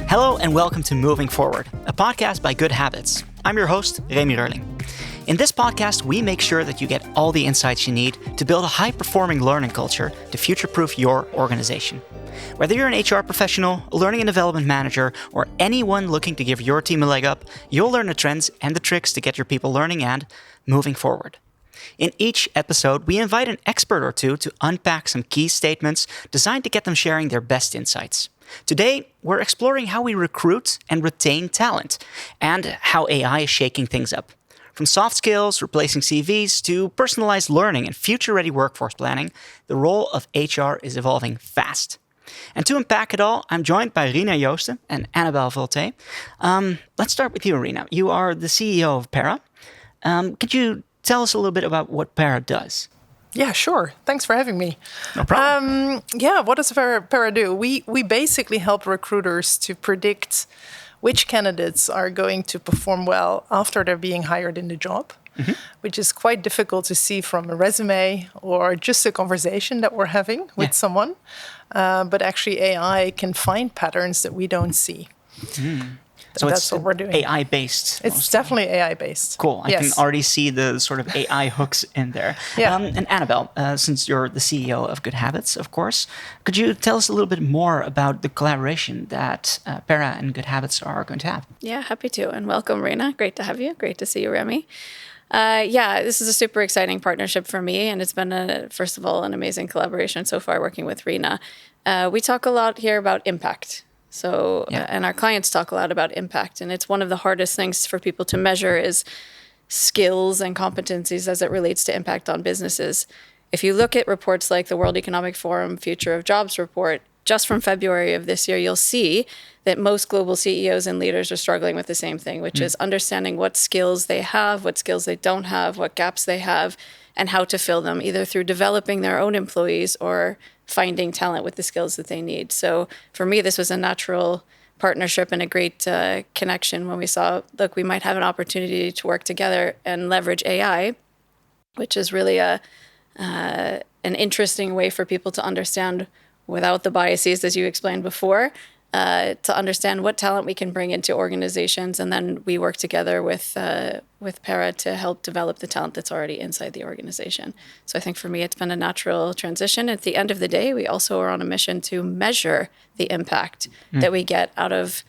Hello and welcome to Moving Forward, a podcast by GoodHabitz. I'm your host, Remy Reurling. In this podcast, we make sure that you get all the insights you need to build a high-performing learning culture to future-proof your organization. Whether you're an HR professional, a learning and development manager, or anyone looking to give your team a leg up, you'll learn the trends and the tricks to get your people learning and moving forward. In each episode, we invite an expert or two to unpack some key statements designed to get them sharing their best insights. Today, we're exploring how we recruit and retain talent and how AI is shaking things up. From soft skills, replacing CVs, to personalized learning and future-ready workforce planning, the role of HR is evolving fast. And to unpack it all, I'm joined by Rina Joosten and Annabelle Vultee. Let's start with you, Rina. You are the CEO of Pera. Could you tell us a little bit about what Pera does? Yeah, sure. Thanks for having me. No problem. What does Pera do? We basically help recruiters to predict which candidates are going to perform well after they're being hired in the job, which is quite difficult to see from a resume or just a conversation that we're having with someone. But actually AI can find patterns that we don't see. So that's what we're doing. AI-based. It's definitely AI-based. Cool. I can already see the sort of AI hooks in there. Yeah. And Annabelle, since you're the CEO of GoodHabitz, of course, could you tell us a little bit more about the collaboration that Pera and GoodHabitz are going to have? Yeah, happy to. And welcome, Rina. Great to have you. Great to see you, Remy. This is a super exciting partnership for me. And it's been, first of all, an amazing collaboration so far working with Rina. We talk a lot here about impact. And our clients talk a lot about impact. And it's one of the hardest things for people to measure is skills and competencies as it relates to impact on businesses. If you look at reports like the World Economic Forum Future of Jobs report, just from February of this year, you'll see that most global CEOs and leaders are struggling with the same thing, which is understanding what skills they have, what skills they don't have, what gaps they have, and how to fill them, either through developing their own employees or finding talent with the skills that they need. So for me, this was a natural partnership and a great connection when we saw, look, we might have an opportunity to work together and leverage AI, which is really an interesting way for people to understand without the biases, as you explained before, to understand what talent we can bring into organizations. And then we work together with Pera to help develop the talent that's already inside the organization. So I think for me, it's been a natural transition. At the end of the day, we also are on a mission to measure the impact that we get out of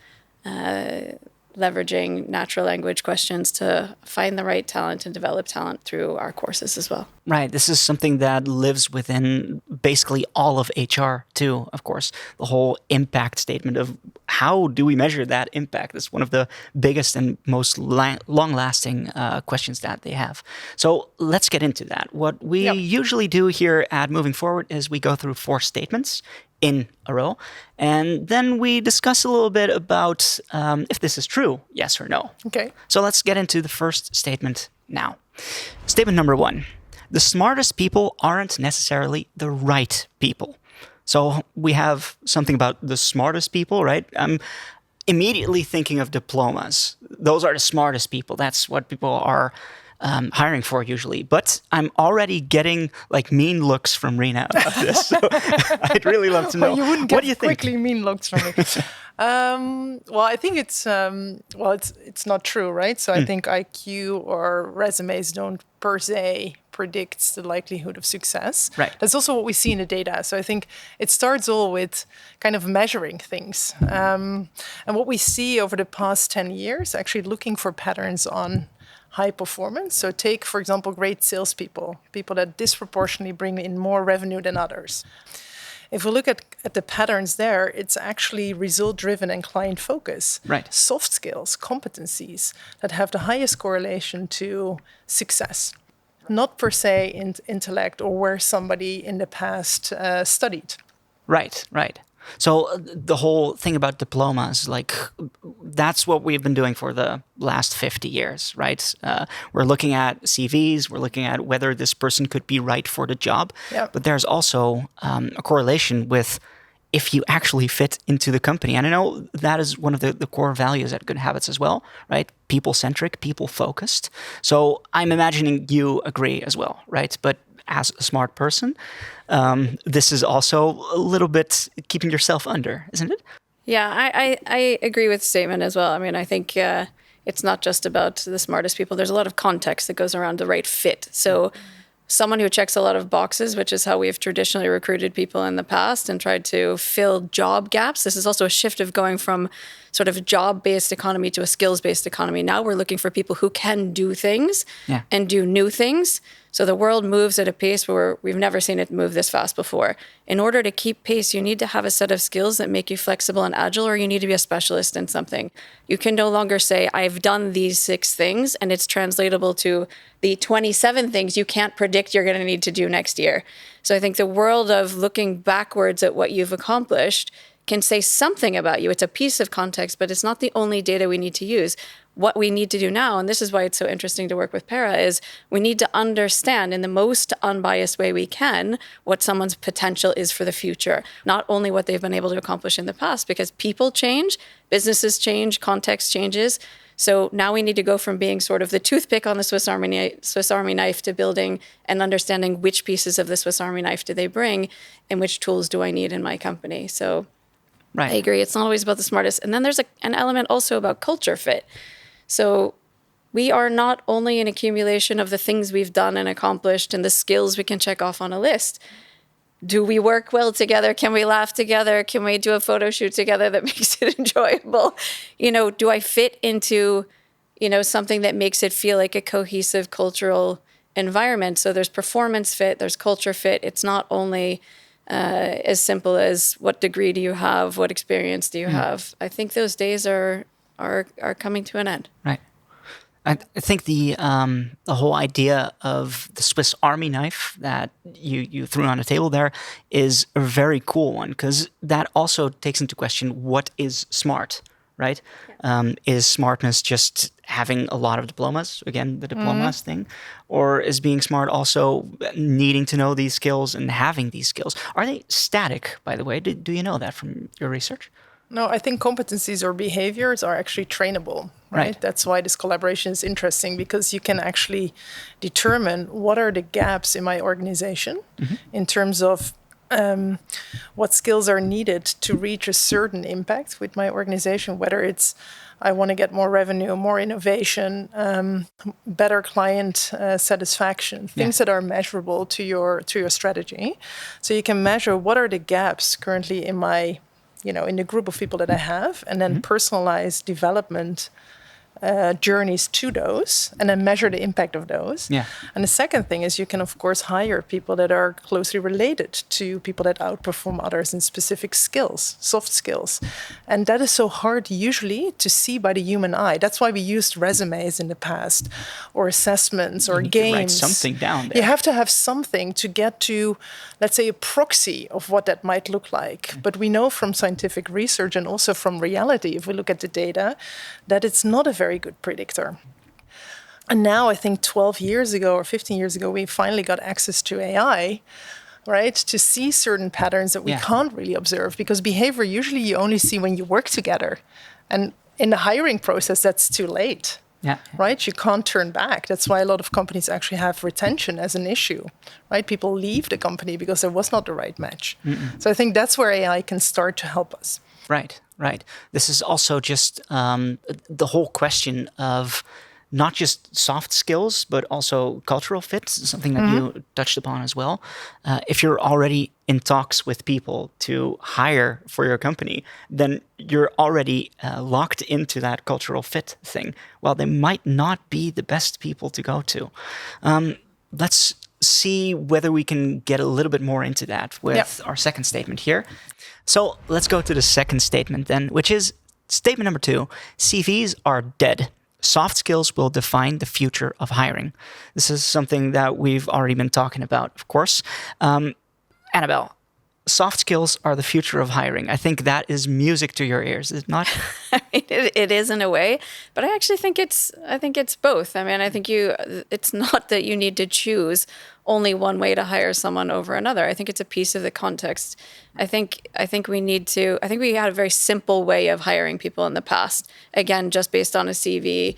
leveraging natural language questions to find the right talent and develop talent through our courses as well. Right. This is something that lives within basically all of HR too, of course. The whole impact statement of how do we measure that impact is one of the biggest and most long-lasting questions that they have. So let's get into that. What we usually do here at Moving Forward is we go through 4 statements in a row, and then we discuss a little bit about if this is true, yes or no. Okay. So let's get into the first statement now. Statement number 1. The smartest people aren't necessarily the right people. So we have something about the smartest people, right? I'm immediately thinking of diplomas. Those are the smartest people. That's what people are hiring for usually. But I'm already getting like mean looks from Rina about this. So I'd really love to know. Well, you wouldn't what get do you think? quickly mean looks from me. I think it's not true, right? So I think IQ or resumes don't per se predict the likelihood of success. Right. That's also what we see in the data. So I think it starts all with kind of measuring things. And what we see over the past 10 years, actually looking for patterns on high performance. So take, for example, great salespeople, people that disproportionately bring in more revenue than others. If we look at the patterns there, it's actually result-driven and client-focused. Right. Soft skills, competencies that have the highest correlation to success. Not per se in intellect or where somebody in the past studied. Right. So the whole thing about diplomas, like that's what we've been doing for the last 50 years, right? We're looking at CVs, we're looking at whether this person could be right for the job. Yep. But there's also a correlation with if you actually fit into the company. And I know that is one of the core values at GoodHabitz as well, right? People-centric, people-focused. So I'm imagining you agree as well, right? But as a smart person, this is also a little bit keeping yourself under, isn't it? Yeah, I agree with the statement as well. I mean, I think it's not just about the smartest people. There's a lot of context that goes around the right fit. So someone who checks a lot of boxes, which is how we've traditionally recruited people in the past and tried to fill job gaps. This is also a shift of going from sort of a job-based economy to a skills-based economy. Now we're looking for people who can do things and do new things. So the world moves at a pace where we've never seen it move this fast before. In order to keep pace, you need to have a set of skills that make you flexible and agile, or you need to be a specialist in something. You can no longer say, I've done these 6 things, and it's translatable to the 27 things you can't predict you're going to need to do next year. So I think the world of looking backwards at what you've accomplished can say something about you. It's a piece of context, but it's not the only data we need to use. What we need to do now, and this is why it's so interesting to work with Pera, is we need to understand in the most unbiased way we can what someone's potential is for the future. Not only what they've been able to accomplish in the past, because people change, businesses change, context changes. So now we need to go from being sort of the toothpick on the Swiss Army knife to building and understanding which pieces of the Swiss Army knife do they bring and which tools do I need in my company. So I agree. It's not always about the smartest. And then there's an element also about culture fit. So we are not only an accumulation of the things we've done and accomplished and the skills we can check off on a list. Do we work well together? Can we laugh together? Can we do a photo shoot together that makes it enjoyable? Do I fit into, something that makes it feel like a cohesive cultural environment? So there's performance fit, there's culture fit. It's not only as simple as what degree do you have, what experience do you have. I think those days are coming to an end. Right. I think the whole idea of the Swiss Army knife that you threw on the table there is a very cool one, because that also takes into question what is smart, right? Yeah. Is smartness just having a lot of diplomas, again, the diplomas thing, or is being smart also needing to know these skills and having these skills? Are they static, by the way? Do you know that from your research? No, I think competencies or behaviors are actually trainable, right? That's why this collaboration is interesting, because you can actually determine what are the gaps in my organization in terms of what skills are needed to reach a certain impact with my organization, whether it's I want to get more revenue, more innovation, better client satisfaction, things that are measurable to your strategy. So you can measure what are the gaps currently in my in the group of people that I have, and then personalize development journeys to those, and then measure the impact of those. Yeah. And the second thing is you can, of course, hire people that are closely related to people that outperform others in specific skills, soft skills. And that is so hard usually to see by the human eye. That's why we used resumes in the past, or assessments, or games. To write something down there. You have to have something to get to, let's say, a proxy of what that might look like. But we know from scientific research and also from reality, if we look at the data, that it's not a very good predictor. And now I think 12 years ago or 15 years ago, we finally got access to AI, right, to see certain patterns that we can't really observe, because behavior usually you only see when you work together. And in the hiring process, that's too late. Yeah. Right? You can't turn back. That's why a lot of companies actually have retention as an issue, right? People leave the company because there was not the right match. So I think that's where AI can start to help us. Right. This is also just the whole question of not just soft skills, but also cultural fit, something that you touched upon as well. If you're already in talks with people to hire for your company, then you're already locked into that cultural fit thing. Well, they might not be the best people to go to. Let's see whether we can get a little bit more into that with our second statement here. So let's go to the second statement then, which is statement number 2. CVs are dead. Soft skills will define the future of hiring. This is something that we've already been talking about, of course. Annabelle, soft skills are the future of hiring. I think that is music to your ears, is it not? I mean, it is in a way, but I actually think it's both. I mean, I think it's not that you need to choose only one way to hire someone over another. I think it's a piece of the context. I think we had a very simple way of hiring people in the past. Again, just based on a CV,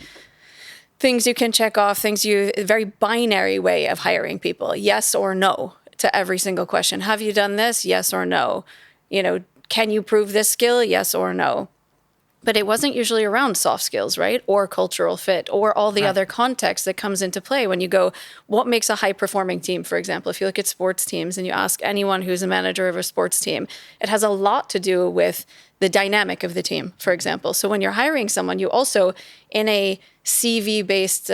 things you can check off, a very binary way of hiring people, yes or no to every single question. Have you done this? Yes or no. Can you prove this skill? Yes or no. But it wasn't usually around soft skills, right? Or cultural fit, or all the other context that comes into play when you go, what makes a high-performing team, for example? If you look at sports teams and you ask anyone who's a manager of a sports team, it has a lot to do with the dynamic of the team, for example. So when you're hiring someone, you also, in a CV-based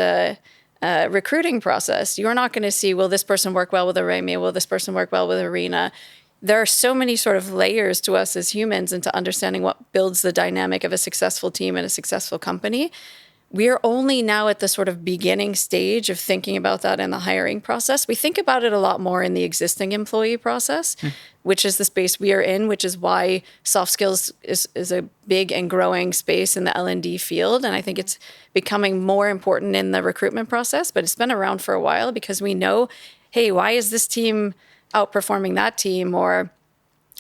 recruiting process, you're not going to see, will this person work well with a Remy? Will this person work well with a Rina? There are so many sort of layers to us as humans into understanding what builds the dynamic of a successful team and a successful company. We are only now at the sort of beginning stage of thinking about that in the hiring process. We think about it a lot more in the existing employee process, which is the space we are in, which is why soft skills is a big and growing space in the L&D field. And I think it's becoming more important in the recruitment process, but it's been around for a while because we know, hey, why is this team outperforming that team, or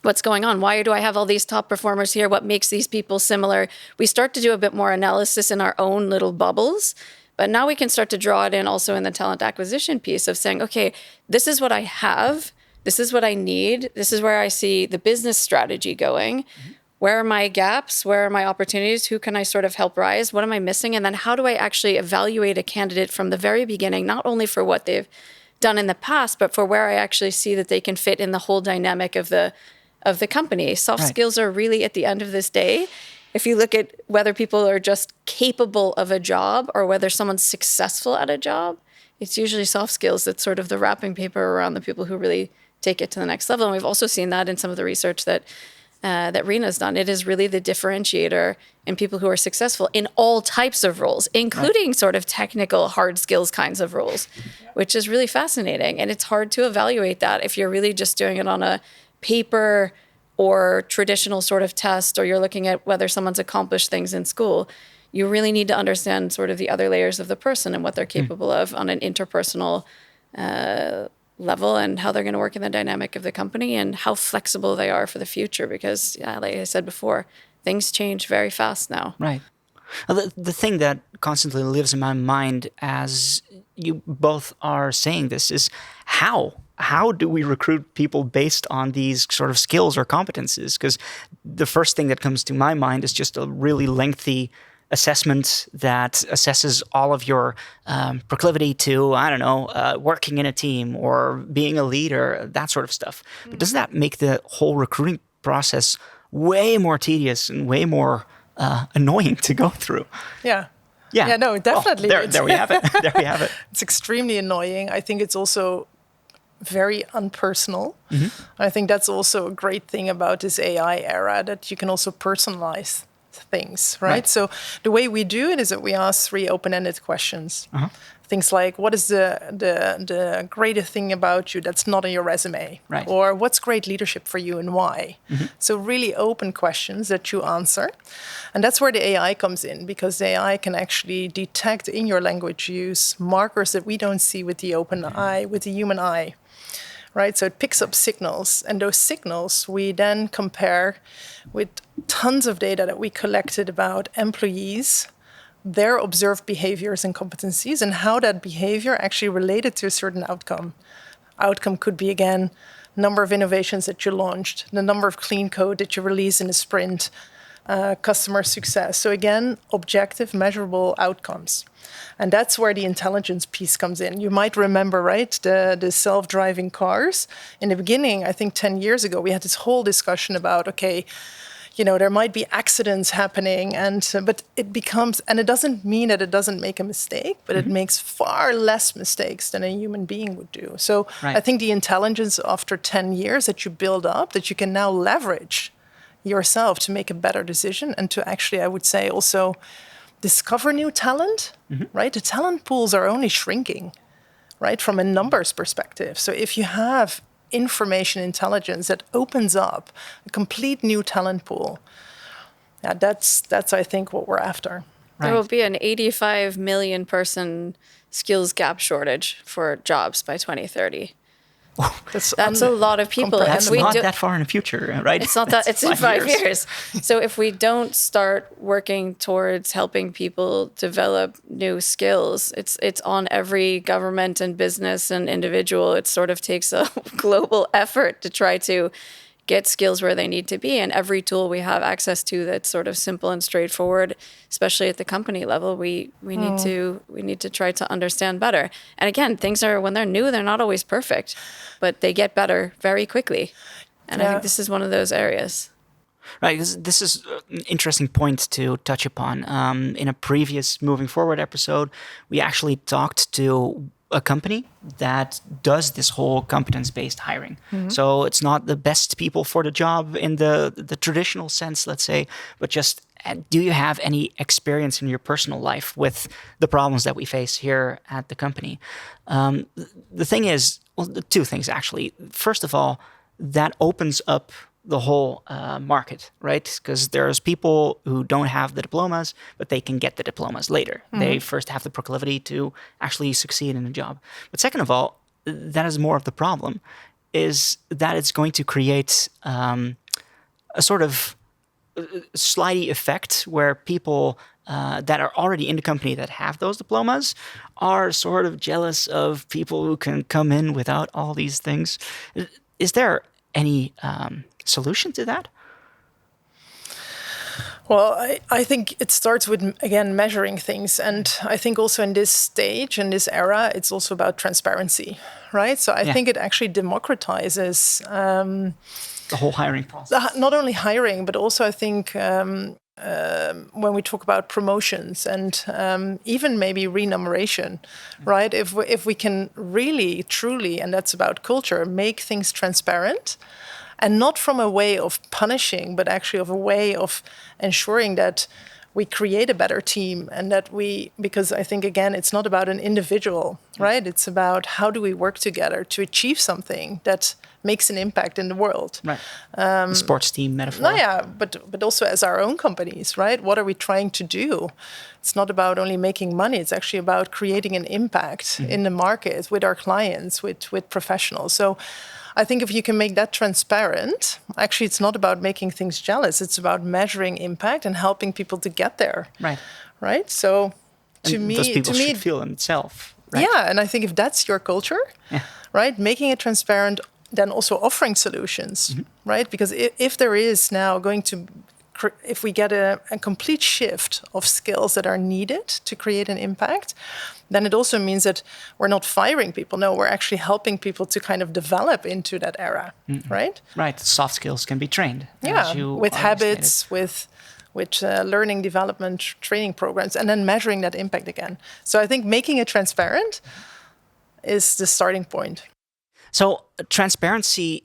what's going on? Why do I have all these top performers here? What makes these people similar? We start to do a bit more analysis in our own little bubbles, but now we can start to draw it in also in the talent acquisition piece of saying, okay, this is what I have. This is what I need. This is where I see the business strategy going. Where are my gaps? Where are my opportunities? Who can I sort of help rise? What am I missing? And then how do I actually evaluate a candidate from the very beginning, not only for what they've done in the past, but for where I actually see that they can fit in the whole dynamic of the company. Soft skills are really at the end of this day. If you look at whether people are just capable of a job or whether someone's successful at a job, it's usually soft skills that's sort of the wrapping paper around the people who really take it to the next level. And we've also seen that in some of the research that Rina's done. It is really the differentiator in people who are successful in all types of roles, including sort of technical hard skills kinds of roles, which is really fascinating. And it's hard to evaluate that if you're really just doing it on a paper or traditional sort of test, or you're looking at whether someone's accomplished things in school. You really need to understand sort of the other layers of the person and what they're capable of on an interpersonal level, and how they're going to work in the dynamic of the company and how flexible they are for the future. Because, like I said before, things change very fast now. Right. The thing that constantly lives in my mind as you both are saying this is how? How do we recruit people based on these sort of skills or competencies? Because the first thing that comes to my mind is just a really lengthy assessment that assesses all of your proclivity to, working in a team or being a leader, that sort of stuff. But does that make the whole recruiting process way more tedious and way more annoying to go through? Yeah, no, definitely. Oh, there we have it. There we have it. It's extremely annoying. I think it's also very unpersonal. I think that's also a great thing about this AI era, that you can also personalize things, right? So the way we do it is that we ask 3 open-ended questions. Things like, what is the greatest thing about you that's not on your resume? Right. Or what's great leadership for you and why? So really open questions that you answer. And that's where the AI comes in, because the AI can actually detect in your language use markers that we don't see with the open eye, with the human eye. Right, so it picks up signals, and those signals we then compare with tons of data that we collected about employees, their observed behaviors and competencies, and how that behavior actually related to a certain outcome. Outcome could be, again, number of innovations that you launched, the number of clean code that you release in a sprint, customer success. So again, objective, measurable outcomes. And that's where the intelligence piece comes in. You might remember, right, the self-driving cars. In the beginning, I think 10 years ago, we had this whole discussion about, okay, there might be accidents happening, but it becomes, and it doesn't mean that it doesn't make a mistake, but it makes far less mistakes than a human being would do. So I think the intelligence after 10 years that you build up, that you can now leverage yourself to make a better decision, and to actually, I would say, also discover new talent, right? The talent pools are only shrinking, right, from a numbers perspective. So if you have information intelligence that opens up a complete new talent pool. Yeah, that's I think what we're after. There will be an 85 million person skills gap shortage for jobs by 2030. That's a lot of people. That's not that far in the future, right? It's not that. It's in 5 years. So if we don't start working towards helping people develop new skills, it's on every government and business and individual. It sort of takes a global effort to try to get skills where they need to be. And every tool we have access to that's sort of simple and straightforward, especially at the company level, we need to try to understand better. And again, things are, when they're new, they're not always perfect, but they get better very quickly. And I think this is one of those areas. Right. This is an interesting point to touch upon. In a previous Moving Forward episode, we actually talked to a company that does this whole competence-based hiring. Mm-hmm. So it's not the best people for the job in the traditional sense, let's say, but just do you have any experience in your personal life with the problems that we face here at the company? The thing is, well, the two things actually. First of all, that opens up the whole market, right? Because there's people who don't have the diplomas, but they can get the diplomas later. Mm-hmm. They first have the proclivity to actually succeed in a job. But second of all, that is more of the problem, is that it's going to create a sort of slidey effect where people that are already in the company that have those diplomas are sort of jealous of people who can come in without all these things. Is there any solution to that? Well, I think it starts with, again, measuring things. And I think also in this stage, in this era, it's also about transparency, right? So I think it actually democratizes the whole hiring process. Not only hiring, but also I think when we talk about promotions and even maybe remuneration, right? If we can really, truly, and that's about culture, make things transparent, and not from a way of punishing, but actually of a way of ensuring that we create a better team and that because I think, again, it's not about an individual, right? It's about how do we work together to achieve something that makes an impact in the world. Right. The sports team metaphor. No, yeah, but also as our own companies, right? What are we trying to do? It's not about only making money. It's actually about creating an impact in the market with our clients, with professionals. So I think if you can make that transparent, actually it's not about making things jealous. It's about measuring impact and helping people to get there. Right. Right? So to me, those people should feel themselves. Right? Yeah, and I think if that's your culture, right, making it transparent, then also offering solutions, right? Because if there is now going to, if we get a complete shift of skills that are needed to create an impact, then it also means that we're not firing people. No, we're actually helping people to kind of develop into that era, right? Right. Soft skills can be trained. Yeah, with habits, with learning development training programs, and then measuring that impact again. So I think making it transparent is the starting point. So transparency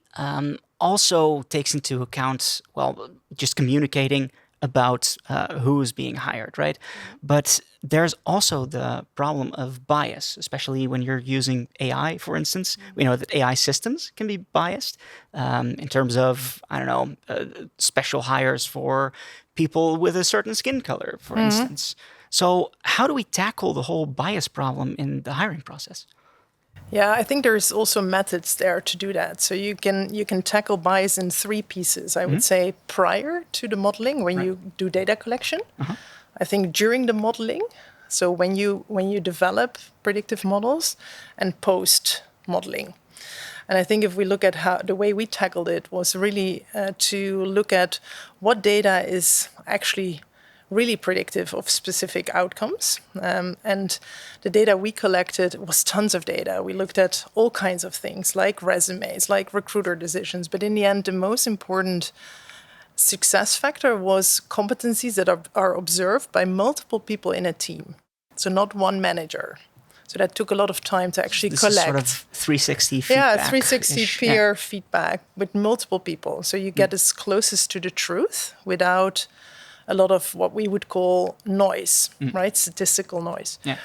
also takes into account, well, just communicating about who is being hired, right? But there's also the problem of bias, especially when you're using AI, for instance. We know that AI systems can be biased in terms of, I don't know, special hires for people with a certain skin color, for instance. So how do we tackle the whole bias problem in the hiring process? Yeah, I think there's also methods there to do that. So you can tackle bias in 3 pieces. I would say prior to the modeling, when you do data collection. I think during the modeling, so when you develop predictive models, and post modeling. And I think if we look at how the way we tackled it was really to look at what data is actually really predictive of specific outcomes. And the data we collected was tons of data. We looked at all kinds of things like resumes, like recruiter decisions. But in the end, the most important success factor was competencies that are observed by multiple people in a team. So not one manager. So that took a lot of time to actually collect. Is sort of 360 feedback. Yeah, 360 peer feedback with multiple people. So you get as closest to the truth without a lot of what we would call noise, right? Statistical noise. Yeah.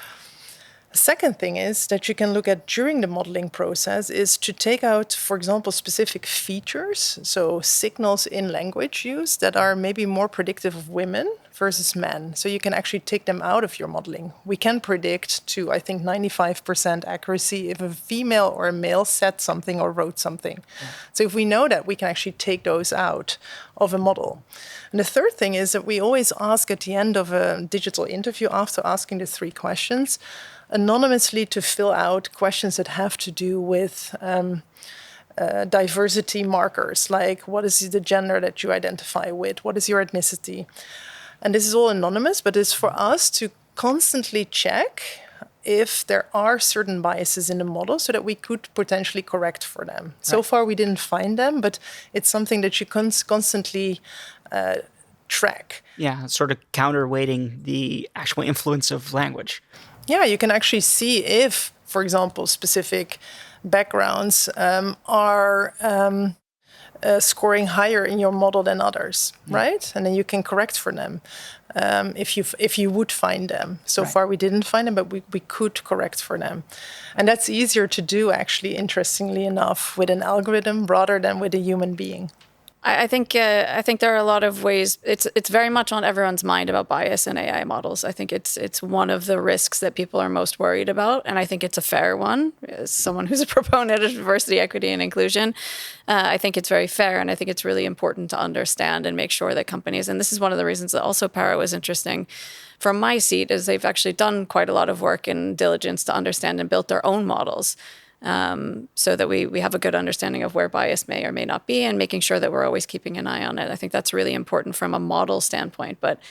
Second thing is that you can look at during the modeling process is to take out, for example, specific features, so signals in language use that are maybe more predictive of women versus men. So you can actually take them out of your modeling. We can predict to, I think, 95% accuracy if a female or a male said something or wrote something. Yeah. So if we know that, we can actually take those out of a model. And the third thing is that we always ask at the end of a digital interview, after asking the 3 questions, anonymously to fill out questions that have to do with diversity markers, like what is the gender that you identify with, what is your ethnicity. And this is all anonymous, but it's for us to constantly check if there are certain biases in the model so that we could potentially correct for them. Right. So far, we didn't find them, but it's something that you constantly track. Yeah, sort of counterweighting the actual influence of language. Yeah, you can actually see if, for example, specific backgrounds are scoring higher in your model than others, right? And then you can correct for them if you would find them. So far, we didn't find them, but we could correct for them. And that's easier to do, actually, interestingly enough, with an algorithm rather than with a human being. I think there are a lot of ways. It's very much on everyone's mind about bias in AI models. I think it's one of the risks that people are most worried about, and I think it's a fair one. As someone who's a proponent of diversity, equity, and inclusion, I think it's very fair, and I think it's really important to understand and make sure that companies. And this is one of the reasons that also Pera was interesting from my seat, is they've actually done quite a lot of work and diligence to understand and built their own models. So that we have a good understanding of where bias may or may not be, and making sure that we're always keeping an eye on it. I think that's really important from a model standpoint. But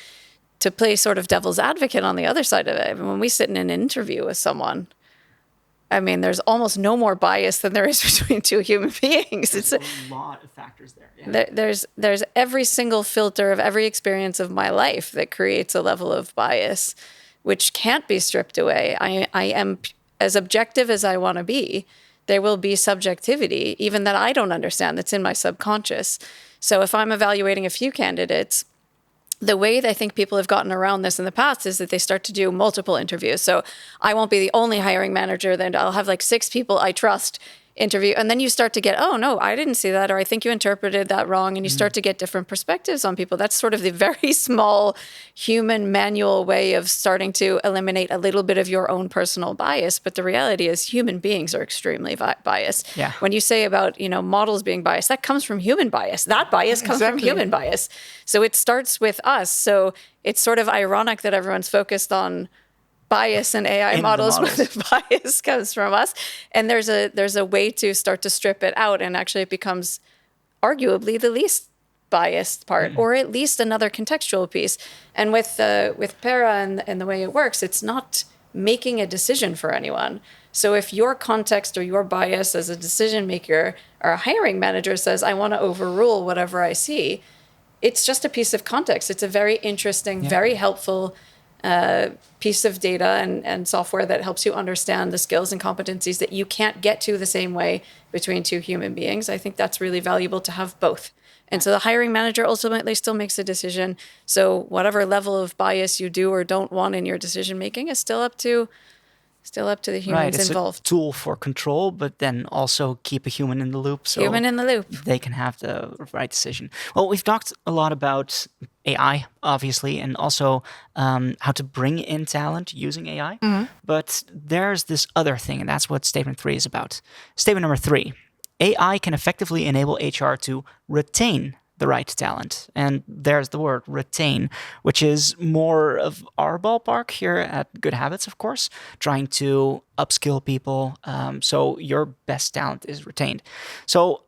to play sort of devil's advocate on the other side of it, when we sit in an interview with someone, I mean, there's almost no more bias than there is between 2 human beings. There's a lot of factors there. Yeah. There's every single filter of every experience of my life that creates a level of bias, which can't be stripped away. I am as objective as I want to be. There will be subjectivity, even that I don't understand, that's in my subconscious. So if I'm evaluating a few candidates, the way that I think people have gotten around this in the past is that they start to do multiple interviews. So I won't be the only hiring manager, then I'll have like 6 people I trust interview. And then you start to get, oh, no, I didn't see that, or I think you interpreted that wrong. And you start to get different perspectives on people. That's sort of the very small human manual way of starting to eliminate a little bit of your own personal bias. But the reality is human beings are extremely biased. Yeah. When you say about, models being biased, that comes from human bias. That bias comes from human bias. So it starts with us. So it's sort of ironic that everyone's focused on bias in AI models, but the bias comes from us. And there's a way to start to strip it out, and actually it becomes arguably the least biased part, or at least another contextual piece. And with Pera and the way it works, it's not making a decision for anyone. So if your context or your bias as a decision maker or a hiring manager says, I want to overrule whatever I see, it's just a piece of context. It's a very interesting, very helpful piece of data and software that helps you understand the skills and competencies that you can't get to the same way between 2 human beings. I think that's really valuable to have both. And so the hiring manager ultimately still makes a decision. So whatever level of bias you do or don't want in your decision making is still up to the humans involved. It's a tool for control, but then also keep a human in the loop. So human in the loop. They can have the right decision. Well, we've talked a lot about AI, obviously, and also how to bring in talent using AI. Mm-hmm. But there's this other thing, and that's what statement 3 is about. Statement number 3, AI can effectively enable HR to retain the right talent. And there's the word retain, which is more of our ballpark here at GoodHabitz, of course, trying to upskill people so your best talent is retained. So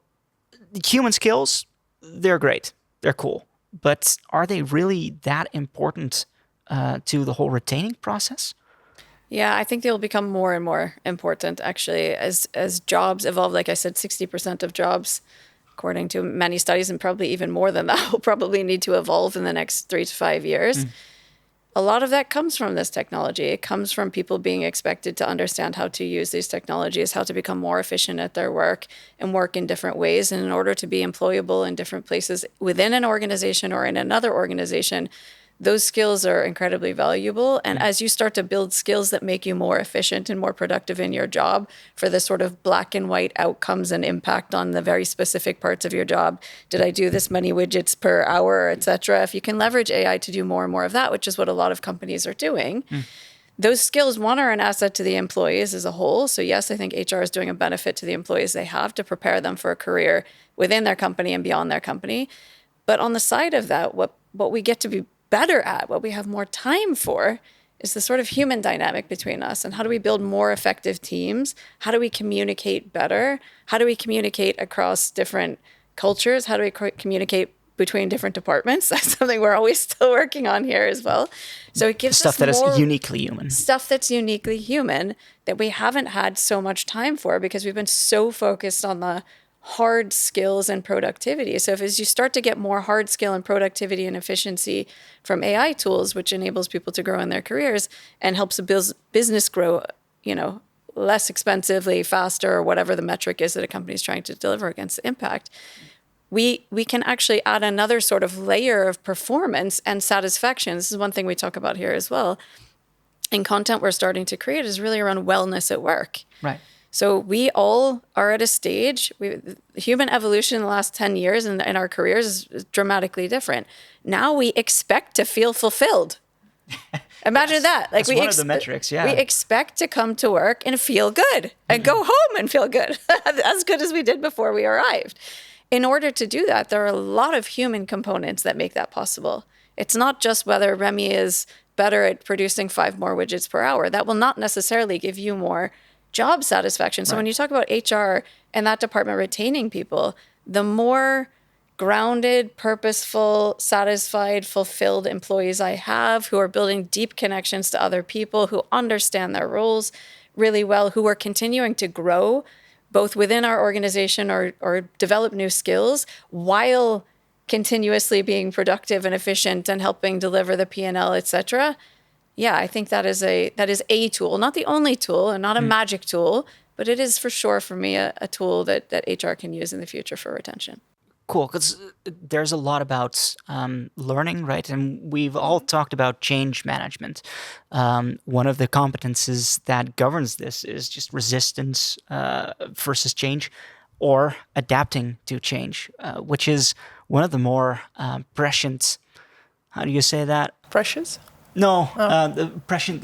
human skills, they're great. They're cool. But are they really that important to the whole retaining process? Yeah, I think they'll become more and more important, actually, as jobs evolve. Like I said, 60% of jobs, according to many studies, and probably even more than that, will probably need to evolve in the next 3 to 5 years. A lot of that comes from this technology. It comes from people being expected to understand how to use these technologies, how to become more efficient at their work and work in different ways. And in order to be employable in different places within an organization or in another organization, those skills are incredibly valuable. And as you start to build skills that make you more efficient and more productive in your job for the sort of black and white outcomes and impact on the very specific parts of your job, did I do this many widgets per hour, et cetera? If you can leverage AI to do more and more of that, which is what a lot of companies are doing, those skills, one, are an asset to the employees as a whole. So yes, I think HR is doing a benefit to the employees they have to prepare them for a career within their company and beyond their company. But on the side of that, what we get to be better at, what we have more time for, is the sort of human dynamic between us. And how do we build more effective teams? How do we communicate better? How do we communicate across different cultures? How do we communicate between different departments? That's something we're always still working on here as well. So it gives stuff us that more is uniquely human. Stuff that's uniquely human that we haven't had so much time for because we've been so focused on the hard skills and productivity. So as you start to get more hard skill and productivity and efficiency from AI tools, which enables people to grow in their careers and helps a business grow, less expensively, faster, or whatever the metric is that a company is trying to deliver against the impact, we can actually add another sort of layer of performance and satisfaction. This is one thing we talk about here as well. In content we're starting to create is really around wellness at work. Right. So we all are at a stage, human evolution in the last 10 years in our careers is dramatically different. Now we expect to feel fulfilled. Imagine that. That's one of the metrics, yeah. We expect to come to work and feel good and go home and feel good, as good as we did before we arrived. In order to do that, there are a lot of human components that make that possible. It's not just whether Remy is better at producing 5 more widgets per hour. That will not necessarily give you more job satisfaction. So when you talk about HR and that department retaining people, the more grounded, purposeful, satisfied, fulfilled employees I have who are building deep connections to other people, who understand their roles really well, who are continuing to grow both within our organization or develop new skills while continuously being productive and efficient and helping deliver the P&L, et cetera. Yeah, I think that is a tool, not the only tool and not a magic tool, but it is for sure for me a tool that HR can use in the future for retention. Cool, because there's a lot about learning, right? And we've all talked about change management. One of the competences that governs this is just resistance versus change or adapting to change, which is one of the more prescient, how do you say that? Precious? No, the prescient,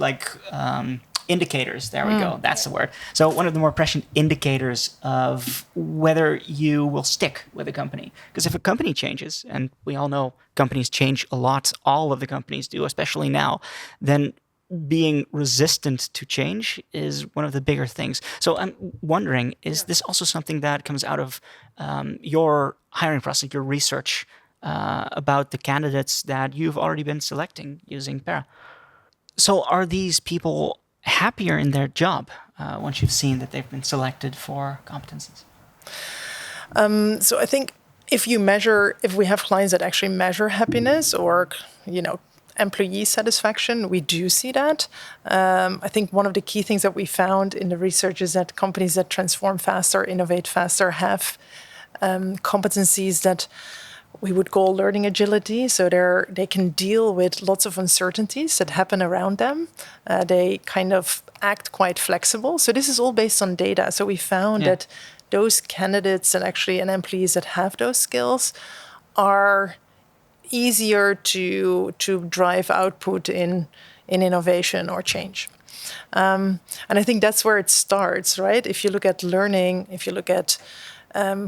indicators. There we go. That's the word. So one of the more prescient indicators of whether you will stick with a company. Because if a company changes, and we all know companies change a lot, all of the companies do, especially now, then being resistant to change is one of the bigger things. So I'm wondering, is this also something that comes out of your hiring process, your research about the candidates that you've already been selecting using Pera? So are these people happier in their job once you've seen that they've been selected for competencies? So I think if we have clients that actually measure happiness or, employee satisfaction, we do see that. I think one of the key things that we found in the research is that companies that transform faster, innovate faster, have competencies that we would call learning agility. So they can deal with lots of uncertainties that happen around them. They kind of act quite flexible. So this is all based on data. So we found that those candidates and employees that have those skills are easier to drive output in innovation or change. And I think that's where it starts, right? If you look at learning, if you look at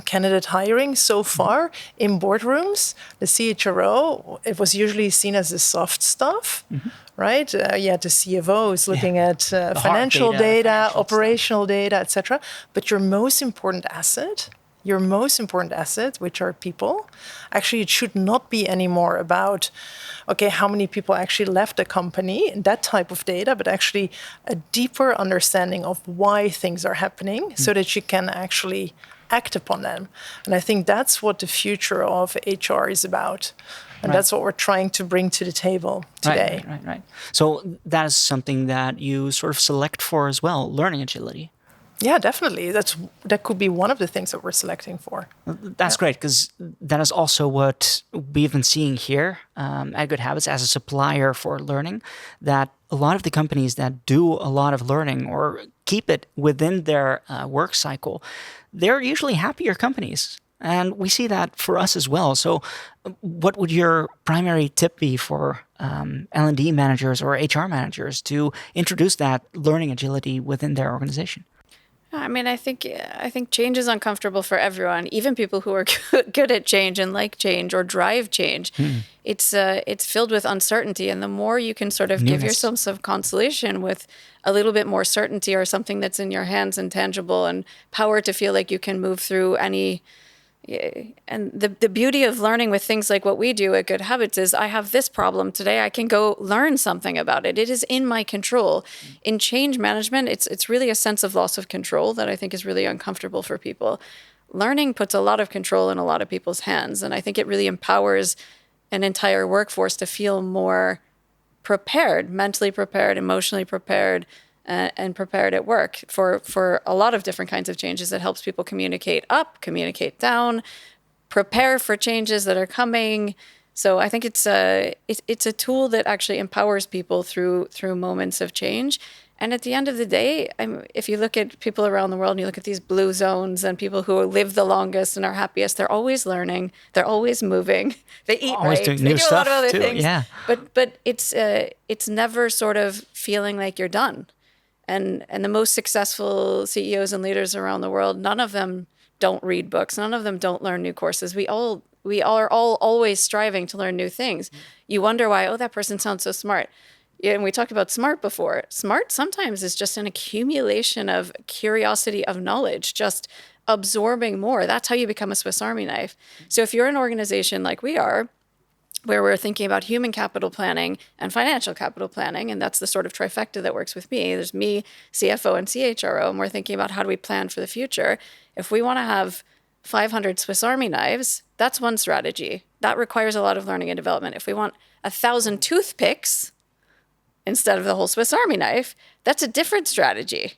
candidate hiring so far in boardrooms, the CHRO, it was usually seen as the soft stuff, right? The CFO is looking at financial data, operational data, etc. But your most important asset, which are people, actually it should not be anymore about, how many people actually left the company, that type of data, but actually a deeper understanding of why things are happening so that you can actually act upon them. And I think that's what the future of HR is about. And that's what we're trying to bring to the table today. Right. So that is something that you sort of select for as well, learning agility. Yeah, definitely. That could be one of the things that we're selecting for. That's great, because that is also what we've been seeing here at GoodHabitz as a supplier for learning, that a lot of the companies that do a lot of learning or keep it within their work cycle, they're usually happier companies. And we see that for us as well. So what would your primary tip be for L&D managers or HR managers to introduce that learning agility within their organization? I mean, I think change is uncomfortable for everyone, even people who are good at change and like change or drive change. It's filled with uncertainty, and the more you can sort of give yourself some consolation with a little bit more certainty or something that's in your hands and tangible and power to feel like you can move through any. And the beauty of learning with things like what we do at GoodHabitz is I have this problem today. I can go learn something about it. It is in my control. In change management, it's really a sense of loss of control that I think is really uncomfortable for people. Learning puts a lot of control in a lot of people's hands. And I think it really empowers an entire workforce to feel more prepared, mentally prepared, emotionally prepared, and prepared at work for a lot of different kinds of changes. That helps people communicate up, communicate down, prepare for changes that are coming. So I think it's a tool that actually empowers people through moments of change. And at the end of the day, if you look at people around the world and you look at these blue zones and people who live the longest and are happiest, they're always learning, they're always moving, they eat always right, doing they new do a lot of stuff other too. things. Yeah. But it's never sort of feeling like you're done. And the most successful CEOs and leaders around the world, none of them don't read books. None of them don't learn new courses. We are all always striving to learn new things. You wonder why, that person sounds so smart. Yeah, and we talked about smart before. Smart sometimes is just an accumulation of curiosity of knowledge, just absorbing more. That's how you become a Swiss Army knife. So if you're an organization like we are, where we're thinking about human capital planning and financial capital planning, and that's the sort of trifecta that works with me. There's me, CFO, and CHRO, and we're thinking about how do we plan for the future. If we want to have 500 Swiss Army knives, that's one strategy. That requires a lot of learning and development. If we want 1,000 toothpicks instead of the whole Swiss Army knife, that's a different strategy.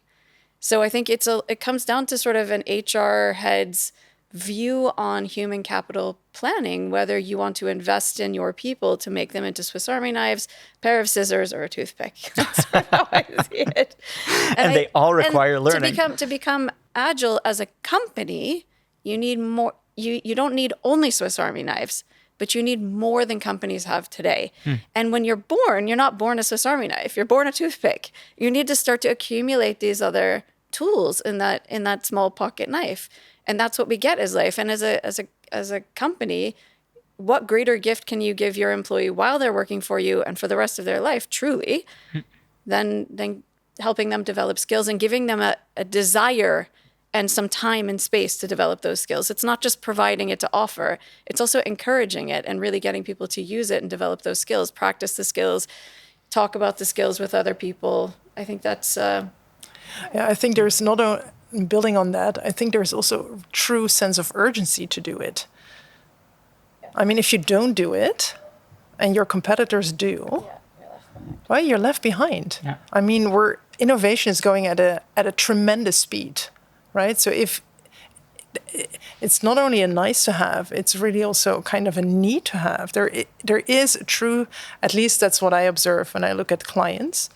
So I think it comes down to sort of an HR head's view on human capital planning, whether you want to invest in your people to make them into Swiss Army knives, pair of scissors, or a toothpick. That's sort of how I see it. And they all require learning. To become agile as a company, you need more. You don't need only Swiss Army knives, but you need more than companies have today. And when you're born, you're not born a Swiss Army knife. You're born a toothpick. You need to start to accumulate these other tools in that small pocket knife. And that's what we get as life. And as a company, what greater gift can you give your employee while they're working for you and for the rest of their life, truly, than helping them develop skills and giving them a desire and some time and space to develop those skills. It's not just providing it to offer. It's also encouraging it and really getting people to use it and develop those skills, practice the skills, talk about the skills with other people. I think that's... Yeah, I think there's not a... Building on that, I think there's also a true sense of urgency to do it. I mean, if you don't do it, and your competitors do, well, you're left behind. Yeah. I mean, innovation is going at a tremendous speed, right? So if it's not only a nice to have, it's really also kind of a need to have. There is a true, at least that's what I observe when I look at clients.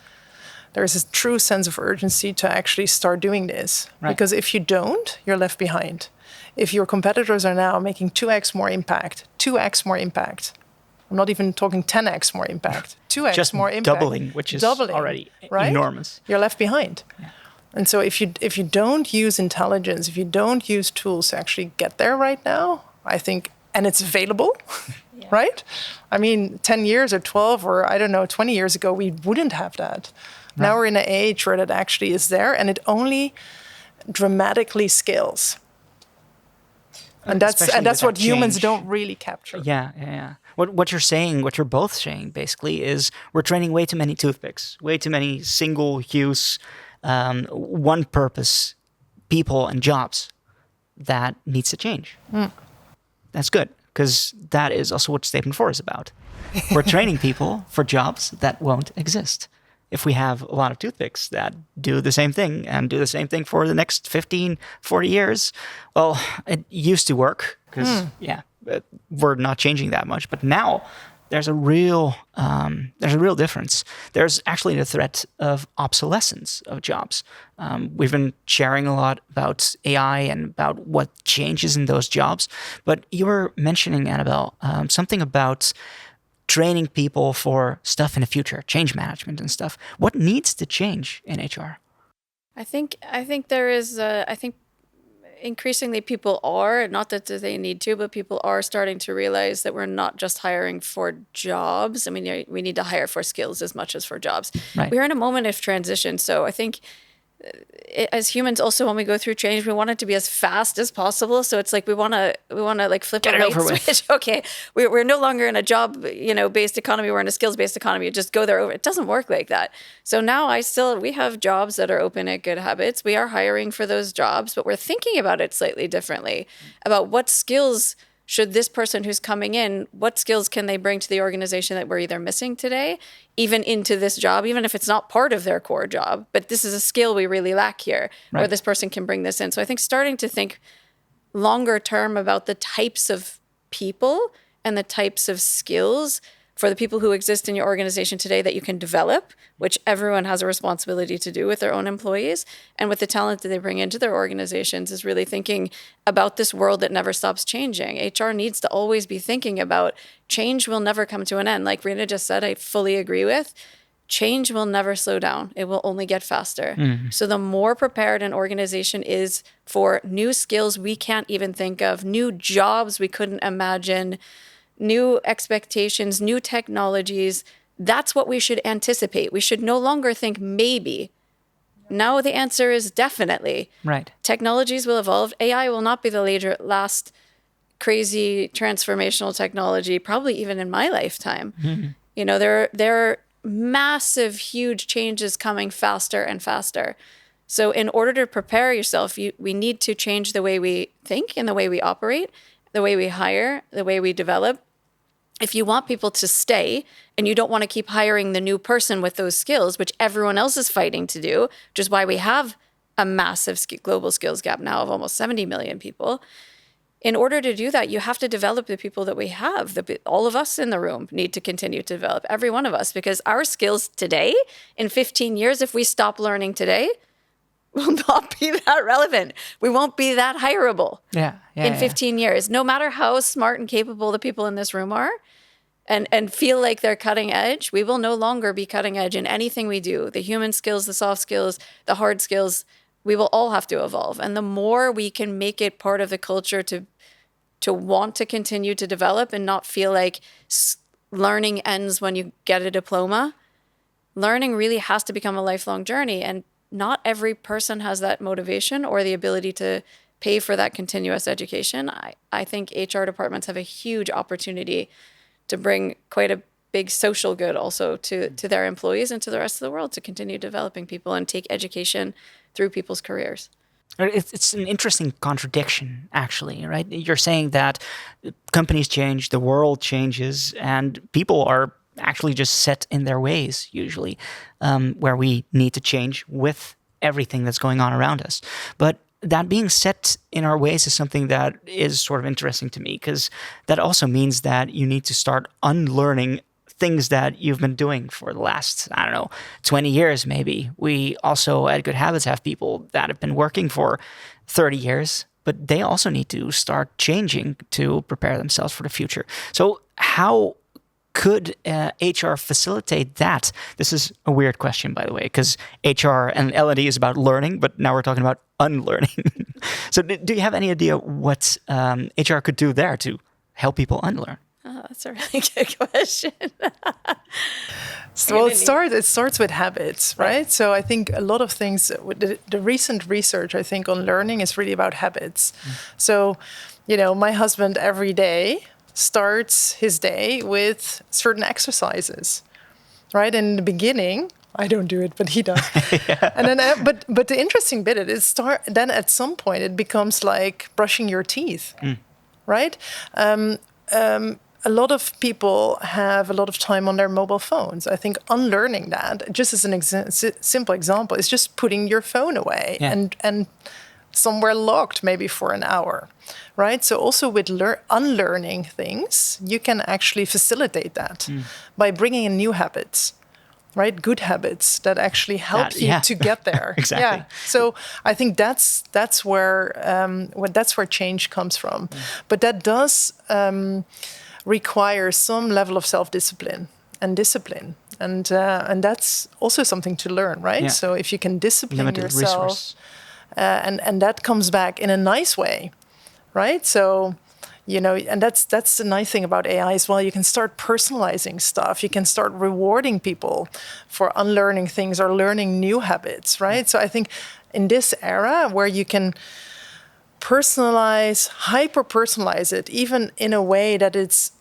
There's a true sense of urgency to actually start doing this. Right. Because if you don't, you're left behind. If your competitors are now making 2x more impact, I'm not even talking 10x more impact, 2x just more impact. Doubling, which is already right? Enormous. You're left behind. Yeah. And so if you don't use intelligence, if you don't use tools to actually get there right now, I think, and it's available, yeah. Right? I mean, 10 years or 12 or, I don't know, 20 years ago, we wouldn't have that. Right. Now we're in an age where that actually is there, and it only dramatically scales. And that's what humans don't really capture. Yeah. What you're saying, what you're both saying, basically, is we're training way too many toothpicks, way too many single-use, one-purpose people and jobs that needs to change. That's good, because that is also what Statement 4 is about. We're training people for jobs that won't exist. if we have a lot of toothpicks that do the same thing and do the same thing for the next 15, 40 years, well, it used to work because, we're not changing that much. But now there's a real difference. There's actually the threat of obsolescence of jobs. We've been sharing a lot about AI and about what changes in those jobs. But you were mentioning, Annabelle, something about training people for stuff in the future, change management and stuff. What needs to change in HR? I think there is. I think increasingly people are, not that they need to, but people are starting to realize that we're not just hiring for jobs. I mean, we need to hire for skills as much as for jobs. Right. We're in a moment of transition, so I think as humans also, when we go through change, we want it to be as fast as possible. So it's like we want to like flip a light switch. Okay, we're no longer in a job based economy. We're in a skills based economy. Just go there over. It doesn't work like that. So now we have jobs that are open at GoodHabitz. We are hiring for those jobs, but we're thinking about it slightly differently about what skills should this person who's coming in, what skills can they bring to the organization that we're either missing today, even into this job, even if it's not part of their core job, but this is a skill we really lack here, right, where this person can bring this in. So I think starting to think longer term about the types of people and the types of skills for the people who exist in your organization today that you can develop, which everyone has a responsibility to do with their own employees, and with the talent that they bring into their organizations, is really thinking about this world that never stops changing. HR needs to always be thinking about change will never come to an end. Like Rina just said, I fully agree with. Change will never slow down. It will only get faster. Mm-hmm. So the more prepared an organization is for new skills we can't even think of, new jobs we couldn't imagine, new expectations, new technologies, that's what we should anticipate. We should no longer think maybe. Now the answer is definitely. Right. Technologies will evolve. AI will not be the last crazy transformational technology, probably even in my lifetime. Mm-hmm. There are massive, huge changes coming faster and faster. So in order to prepare yourself, we need to change the way we think and the way we operate, the way we hire, the way we develop. If you want people to stay and you don't want to keep hiring the new person with those skills, which everyone else is fighting to do, which is why we have a massive global skills gap now of almost 70 million people. In order to do that, you have to develop the people that we have. All of us in the room need to continue to develop, every one of us, because our skills today, in 15 years, if we stop learning today, will not be that relevant. We won't be that hireable in 15 years, no matter how smart and capable the people in this room are and feel like they're cutting edge. We will no longer be cutting edge in anything we do. The human skills, the soft skills, the hard skills, we will all have to evolve. And the more we can make it part of the culture to want to continue to develop and not feel like learning ends when you get a diploma, learning really has to become a lifelong journey. And not every person has that motivation or the ability to pay for that continuous education. I think HR departments have a huge opportunity to bring quite a big social good also to their employees and to the rest of the world, to continue developing people and take education through people's careers. It's an interesting contradiction, actually, right? You're saying that companies change, the world changes, and people are actually just set in their ways, usually, where we need to change with everything that's going on around us. But that being set in our ways is something that is sort of interesting to me, because that also means that you need to start unlearning things that you've been doing for the last, 20 years maybe. We also at GoodHabitz have people that have been working for 30 years, but they also need to start changing to prepare themselves for the future. So how could HR facilitate that? This is a weird question, by the way, because HR and L&D is about learning, but now we're talking about unlearning. So do you have any idea what HR could do there to help people unlearn? Oh, that's a really good question. So it starts with habits, right? So I think a lot of things, the recent research, I think, on learning is really about habits. So, my husband every day starts his day with certain exercises, right? In the beginning, I don't do it, but he does. Yeah. And then, but the interesting bit then at some point it becomes like brushing your teeth, right? a lot of people have a lot of time on their mobile phones. I think unlearning that, just as an simple example, is just putting your phone away and somewhere locked maybe for an hour, right? So also with unlearning things, you can actually facilitate that by bringing in new habits, right? Good habits that actually help you to get there. Exactly. Yeah. So I think that's where change comes from, but that does require some level of self-discipline and discipline, and that's also something to learn, right? Yeah. So if you can discipline Limited yourself. resource. And that comes back in a nice way, right? So, and that's the nice thing about AI as well. You can start personalizing stuff. You can start rewarding people for unlearning things or learning new habits, right? So I think in this era where you can personalize, hyper-personalize it, even in a way that it's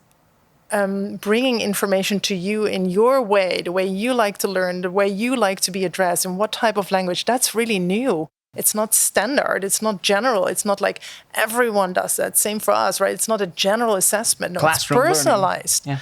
bringing information to you in your way, the way you like to learn, the way you like to be addressed, and what type of language, that's really new. It's not standard. It's not general. It's not like everyone does that. Same for us, right? It's not a general assessment. No, Classroom it's personalized. learning.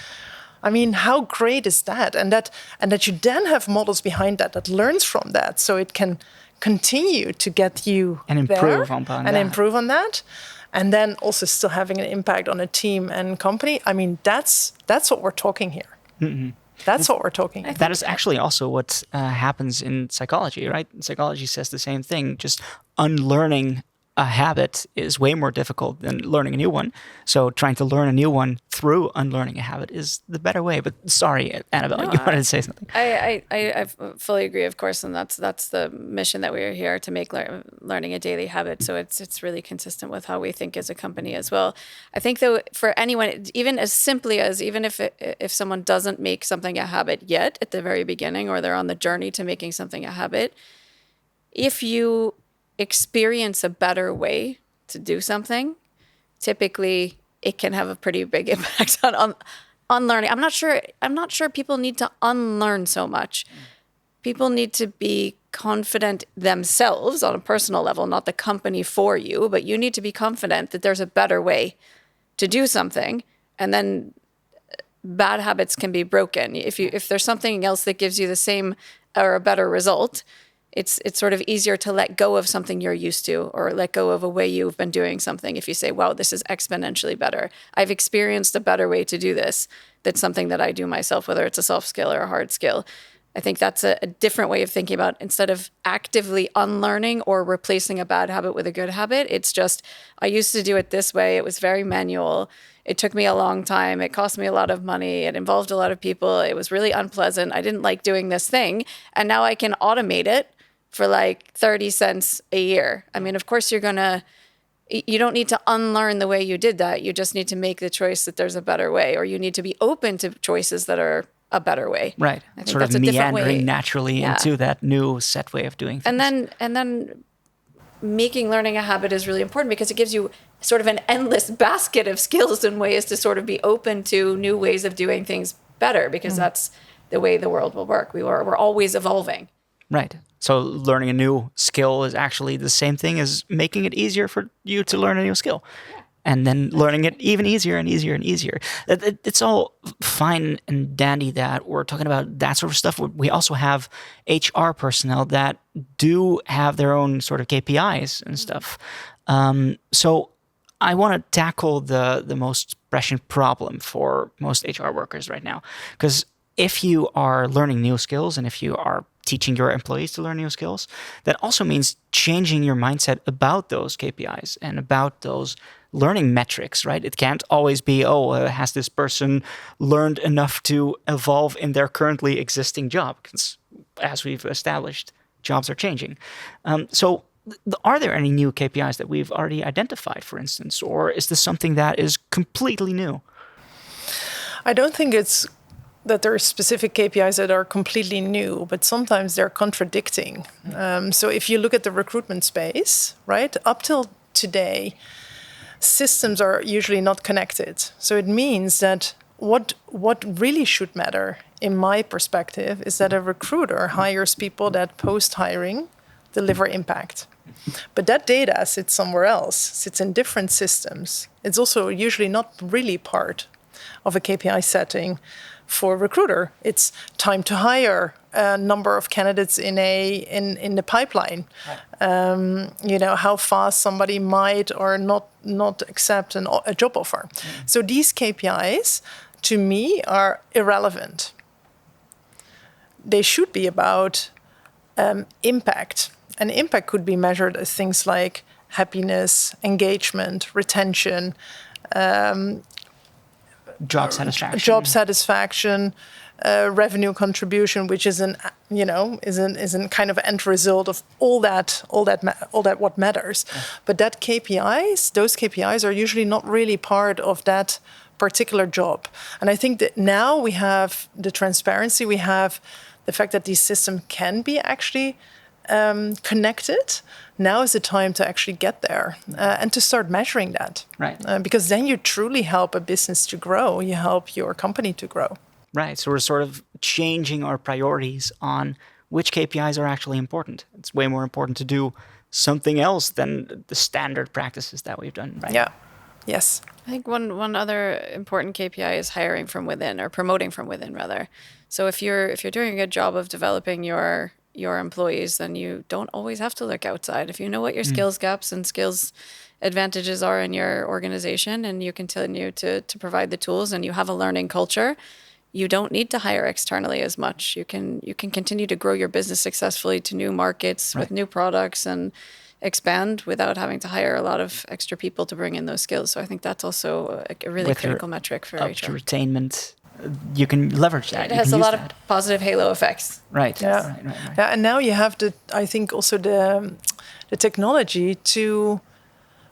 I mean, how great is that? And that you then have models behind that learns from that, so it can continue to get you And improve improve on that. And then also still having an impact on a team and company. I mean, that's what we're talking here. Mm-hmm. That's what we're talking about. That is actually also what happens in psychology, right? Psychology says the same thing. Just unlearning a habit is way more difficult than learning a new one. So trying to learn a new one through unlearning a habit is the better way. But sorry, Annabelle, you wanted to say something. I fully agree, of course, and that's the mission that we are here to make learning a daily habit. So it's really consistent with how we think as a company as well. I think though, for anyone, even as simply as if someone doesn't make something a habit yet at the very beginning, or they're on the journey to making something a habit, if you experience a better way to do something, typically it can have a pretty big impact on learning. I'm not sure people need to unlearn so much. People need to be confident themselves on a personal level, not the company for you, but you need to be confident that there's a better way to do something, and then bad habits can be broken. If there's something else that gives you the same or a better result, it's sort of easier to let go of something you're used to, or let go of a way you've been doing something. If you say, wow, this is exponentially better. I've experienced a better way to do this. That's something that I do myself, whether it's a soft skill or a hard skill. I think that's a different way of thinking about it. Instead of actively unlearning or replacing a bad habit with a good habit, it's just, I used to do it this way. It was very manual. It took me a long time. It cost me a lot of money. It involved a lot of people. It was really unpleasant. I didn't like doing this thing. And now I can automate it for like 30 cents a year. I mean, of course, you don't need to unlearn the way you did that. You just need to make the choice that there's a better way, or you need to be open to choices that are a better way. Right. I think sort that's of a different way. meandering naturally into that new set way of doing things. And then making learning a habit is really important, because it gives you sort of an endless basket of skills and ways to sort of be open to new ways of doing things better, because that's the way the world will work. We're always evolving. Right. So learning a new skill is actually the same thing as making it easier for you to learn a new skill. Yeah. And then learning it even easier and easier and easier. It's all fine and dandy that we're talking about that sort of stuff. We also have HR personnel that do have their own sort of KPIs and stuff. So I want to tackle the most pressing problem for most HR workers right now. Because if you are learning new skills, and if you are teaching your employees to learn new skills, that also means changing your mindset about those KPIs and about those learning metrics, right? It can't always be, has this person learned enough to evolve in their currently existing job? Because as we've established, jobs are changing. So are there any new KPIs that we've already identified, for instance, or is this something that is completely new? I don't think it's that there are specific KPIs that are completely new, but sometimes they're contradicting. So if you look at the recruitment space, right, up till today, systems are usually not connected. So it means that what really should matter, in my perspective, is that a recruiter hires people that post-hiring deliver impact. But that data sits somewhere else, sits in different systems. It's also usually not really part of a KPI setting for a recruiter. It's time to hire, a number of candidates in the pipeline. Right. How fast somebody might or not accept a job offer. So these KPIs, to me, are irrelevant. They should be about impact. And impact could be measured as things like happiness, engagement, retention, job satisfaction, revenue contribution, which is an kind of end result of all that what matters. Yeah. But those KPIs are usually not really part of that particular job. And I think that now we have the transparency, we have the fact that these systems can be actually connected. Now is the time to actually get there and to start measuring that. Right. Because then you truly help a business to grow. You help your company to grow. Right. So we're sort of changing our priorities on which KPIs are actually important. It's way more important to do something else than the standard practices that we've done. Right. Yeah. Yes. I think one other important KPI is hiring from within, or promoting from within, rather. So if you're doing a good job of developing your employees, then you don't always have to look outside. If you know what your skills gaps and skills advantages are in your organization, and you continue to provide the tools, and you have a learning culture, you don't need to hire externally as much. You can continue to grow your business successfully to new markets with new products and expand without having to hire a lot of extra people to bring in those skills. So I think that's also a really critical metric for HR. Retainment, you can leverage that. It has a lot of positive halo effects. Right. Yeah. Right. Yeah, and now you have I think also the technology to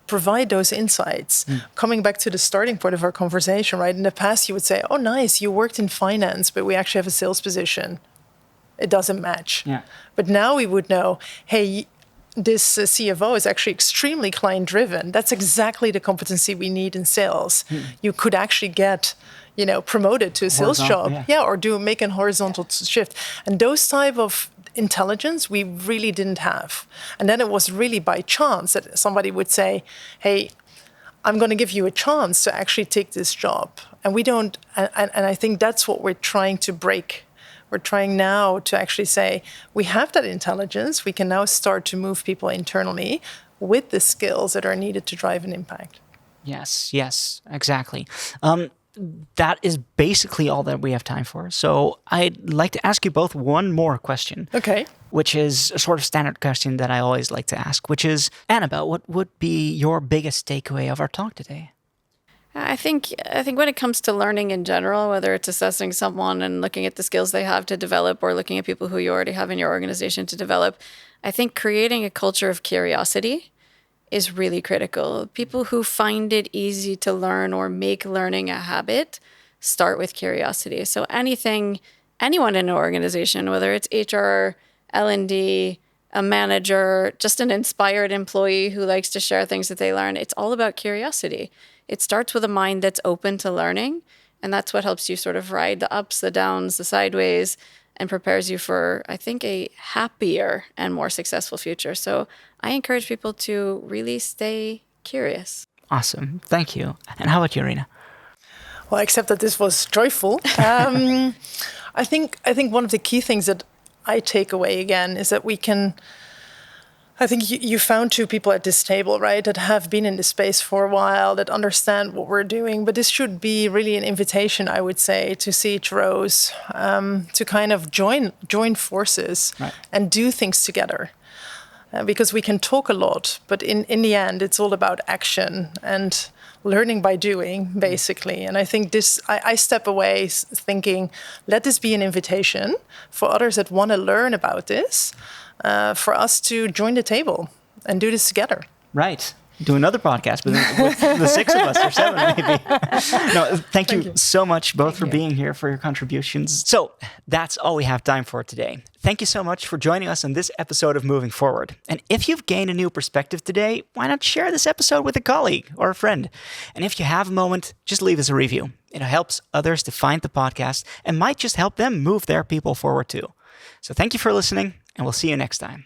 provide those insights. Coming back to the starting point of our conversation, right? In the past, you would say, "Oh, nice, you worked in finance, but we actually have a sales position." It doesn't match. Yeah. But now we would know, hey, this CFO is actually extremely client-driven. That's exactly the competency we need in sales. You could actually get, promoted to a sales job, or make a horizontal shift. And those type of intelligence we really didn't have. And then it was really by chance that somebody would say, hey, I'm going to give you a chance to actually take this job. And we don't, and I think that's what we're trying to break. We're trying now to actually say, we have that intelligence. We can now start to move people internally with the skills that are needed to drive an impact. Yes, exactly. That is basically all that we have time for. So I'd like to ask you both one more question. Okay. Which is a sort of standard question that I always like to ask, which is, Annabelle, what would be your biggest takeaway of our talk today? I think when it comes to learning in general, whether it's assessing someone and looking at the skills they have to develop, or looking at people who you already have in your organization to develop, I think creating a culture of curiosity is really critical. People who find it easy to learn or make learning a habit start with curiosity. So anyone in an organization, whether it's HR, L&D, a manager, just an inspired employee who likes to share things that they learn, it's all about curiosity. It starts with a mind that's open to learning, and that's what helps you sort of ride the ups, the downs, the sideways, and prepares you for, I think, a happier and more successful future. So I encourage people to really stay curious. Awesome. Thank you. And how about you, Rina? Well, except that this was joyful. I think one of the key things that I take away again is that we can... I think you found two people at this table, right, that have been in this space for a while, that understand what we're doing. But this should be really an invitation, I would say, to CHROs to kind of join forces and do things together. Because we can talk a lot, but in the end, it's all about action and learning by doing, basically. And I think I step away thinking, let this be an invitation for others that want to learn about this, for us to join the table and do this together. Right. Do another podcast with the six of us, or seven maybe. No, thank you so much both for being here, for your contributions. So that's all we have time for today. Thank you so much for joining us on this episode of Moving Forward. And if you've gained a new perspective today, why not share this episode with a colleague or a friend? And if you have a moment, just leave us a review. It helps others to find the podcast and might just help them move their people forward too. So thank you for listening, and we'll see you next time.